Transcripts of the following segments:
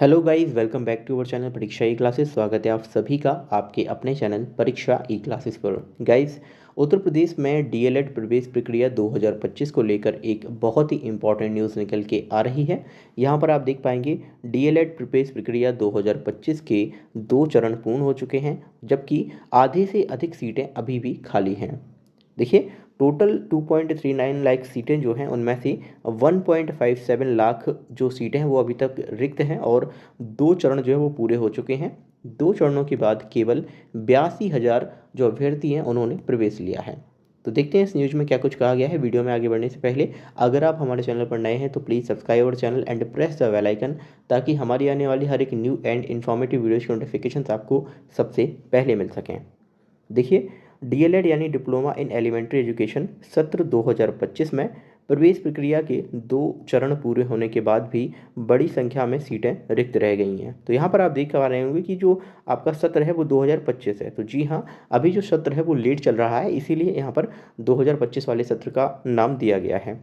Hello guys, welcome back to our channel Pariksha E classes. स्वागत है आप सभी का आपके अपने चैनल परीक्षा ई क्लासेस पर। गाइस, उत्तर प्रदेश में डीएलएड प्रवेश प्रक्रिया 2025 को लेकर एक बहुत ही इंपॉर्टेंट न्यूज़ निकल के आ रही है। यहाँ पर आप देख पाएंगे डीएलएड प्रवेश प्रक्रिया 2025 के 2 चरण पूर्ण हो चुके हैं, जबकि आधे से अधिक सीटें अभी भी खाली हैं। देखिए, टोटल 2.39 लाख सीटें जो हैं उनमें से 1.57 लाख जो सीटें हैं वो अभी तक रिक्त हैं और 2 चरण जो है वो पूरे हो चुके हैं। 2 चरणों के बाद केवल 82,000 जो अभ्यर्थी हैं उन्होंने प्रवेश लिया है। तो देखते हैं इस न्यूज़ में क्या कुछ कहा गया है। वीडियो में आगे बढ़ने से पहले अगर आप हमारे चैनल पर नए हैं तो please subscribe our channel and press the bell icon, ताकि हमारी आने वाली हर एक न्यू एंड इन्फॉर्मेटिव वीडियोज़ की नोटिफिकेशन आपको सबसे पहले मिल सकें। देखिए, डीएलएड यानी डिप्लोमा इन एलिमेंट्री एजुकेशन सत्र 2025 में प्रवेश प्रक्रिया के 2 चरण पूरे होने के बाद भी बड़ी संख्या में सीटें रिक्त रह गई हैं। तो यहाँ पर आप देख पा रहे होंगे कि जो आपका सत्र है वो 2025 है। तो जी हाँ, अभी जो सत्र है वो लेट चल रहा है, इसीलिए यहाँ पर 2025 वाले सत्र का नाम दिया गया है।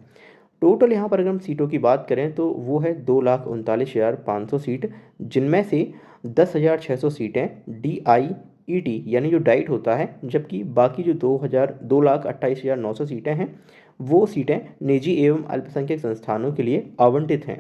टोटल यहाँ पर अगर हम सीटों की बात करें तो वो है 2,39,500 सीट, जिनमें से 10,600 सीटें DIET यानी जो डाइट होता है, जबकि बाकी जो 2,28,900 सीटें हैं वो सीटें निजी एवं अल्पसंख्यक संस्थानों के लिए आवंटित हैं।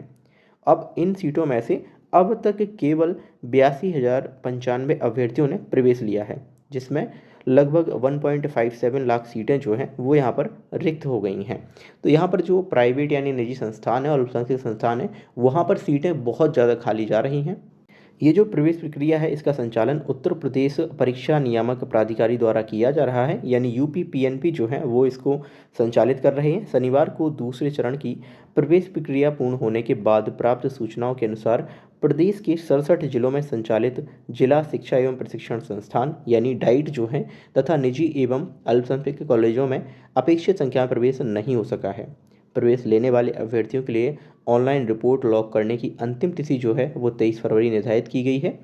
अब इन सीटों में से अब तक केवल 82,095 अभ्यर्थियों ने प्रवेश लिया है, जिसमें लगभग 1.57 लाख सीटें जो हैं वो यहाँ पर रिक्त हो गई हैं। तो यहाँ पर जो प्राइवेट यानी निजी संस्थान है और अल्पसंख्यक संस्थान है, वहाँ पर सीटें बहुत ज़्यादा खाली जा रही हैं। ये जो प्रवेश प्रक्रिया है इसका संचालन उत्तर प्रदेश परीक्षा नियामक प्राधिकारी द्वारा किया जा रहा है, यानी यूपी जो है वो इसको संचालित कर रहे हैं। शनिवार को दूसरे चरण की प्रवेश प्रक्रिया पूर्ण होने के बाद प्राप्त सूचनाओं के अनुसार प्रदेश के 67 जिलों में संचालित जिला शिक्षा एवं प्रशिक्षण संस्थान यानी डाइट जो है तथा निजी एवं अल्पसंख्यक कॉलेजों में अपेक्षित संख्या में प्रवेश नहीं हो सका है। प्रवेश लेने वाले अभ्यर्थियों के लिए ऑनलाइन रिपोर्ट लॉक करने की अंतिम तिथि जो है वो 23 फरवरी निर्धारित की गई है।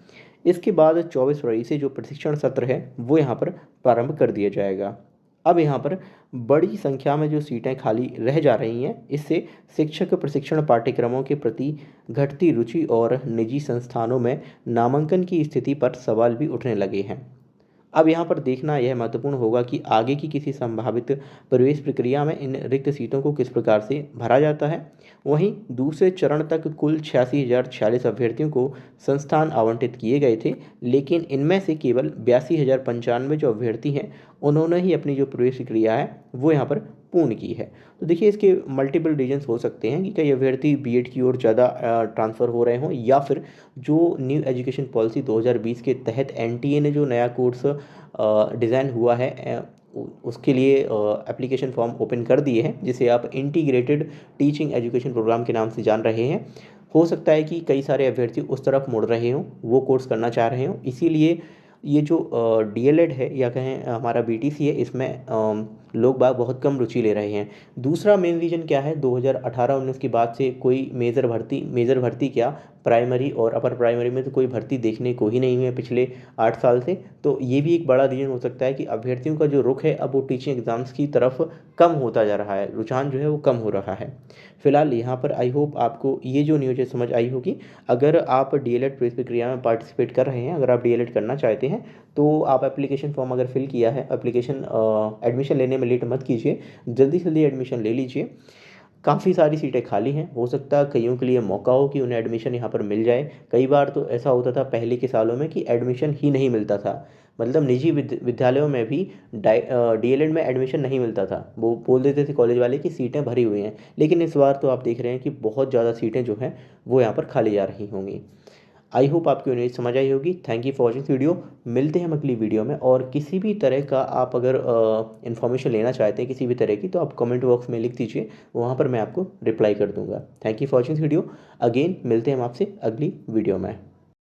इसके बाद 24 फरवरी से जो प्रशिक्षण सत्र है वो यहाँ पर प्रारंभ कर दिया जाएगा। अब यहाँ पर बड़ी संख्या में जो सीटें खाली रह जा रही हैं, इससे शिक्षक प्रशिक्षण पाठ्यक्रमों के प्रति घटती रुचि और निजी संस्थानों में नामांकन की स्थिति पर सवाल भी उठने लगे हैं। अब यहाँ पर देखना यह महत्वपूर्ण होगा कि आगे की किसी संभावित प्रवेश प्रक्रिया में इन रिक्त सीटों को किस प्रकार से भरा जाता है। वहीं दूसरे चरण तक कुल 86,046 अभ्यर्थियों को संस्थान आवंटित किए गए थे, लेकिन इनमें से केवल 82,095 जो अभ्यर्थी हैं उन्होंने ही अपनी जो प्रवेश प्रक्रिया है वो यहाँ पर पूर्ण की है। तो देखिए, इसके मल्टीपल रीजन्स हो सकते हैं कि कई अभ्यर्थी बीएड की ओर ज़्यादा ट्रांसफ़र हो रहे हों, या फिर जो न्यू एजुकेशन पॉलिसी 2020 के तहत एनटीए ने जो नया कोर्स डिज़ाइन हुआ है उसके लिए एप्लीकेशन फॉर्म ओपन कर दिए हैं, जिसे आप इंटीग्रेटेड टीचिंग एजुकेशन प्रोग्राम के नाम से जान रहे हैं। हो सकता है कि कई सारे अभ्यर्थी उस तरफ मुड़ रहे हों, वो कोर्स करना चाह रहे हों, इसीलिए ये जो डीएलएड है या कहें हमारा बीटीसी है, इसमें लोग बाग बहुत कम रुचि ले रहे हैं। दूसरा मेन रीज़न क्या है, 2018-19 के बाद से कोई मेजर भर्ती क्या, प्राइमरी और अपर प्राइमरी में तो कोई भर्ती देखने को ही नहीं है पिछले 8 साल से। तो ये भी एक बड़ा रीज़न हो सकता है कि अभ्यर्थियों का जो रुख है अब वो टीचिंग एग्ज़ाम्स की तरफ कम होता जा रहा है, रुझान जो है वो कम हो रहा है। फिलहाल यहाँ पर आई होप आपको ये जो न्यूज़ है समझ आई होगी। अगर आप डीएलएड प्रवेश प्रक्रिया में पार्टिसिपेट कर रहे हैं, अगर आप डीएलएड करना चाहते हैं, तो आप एप्लीकेशन फॉर्म अगर फिल किया है, एडमिशन लेने में लेट मत कीजिए, जल्दी से जल्दी एडमिशन ले लीजिए। काफ़ी सारी सीटें खाली हैं, हो सकता है कईयों के लिए मौका हो कि उन्हें एडमिशन यहाँ पर मिल जाए। कई बार तो ऐसा होता था पहले के सालों में कि एडमिशन ही नहीं मिलता था, मतलब निजी विद्यालयों में भी डीएलएड में एडमिशन नहीं मिलता था। वो बोल देते थे कॉलेज वाले कि सीटें भरी हुई हैं, लेकिन इस बार तो आप देख रहे हैं कि बहुत ज़्यादा सीटें जो हैं वो यहाँ पर खाली जा रही होंगी। आई होप आपको न्यूज़ समझ आई होगी। Thank you for watching video. मिलते हैं हम अगली वीडियो में, और किसी भी तरह का आप अगर इन्फॉर्मेशन लेना चाहते हैं किसी भी तरह की, तो आप कमेंट बॉक्स में लिख दीजिए, वहाँ पर मैं आपको रिप्लाई कर दूँगा। Thank you for watching video. Again मिलते हैं हम आपसे अगली वीडियो में।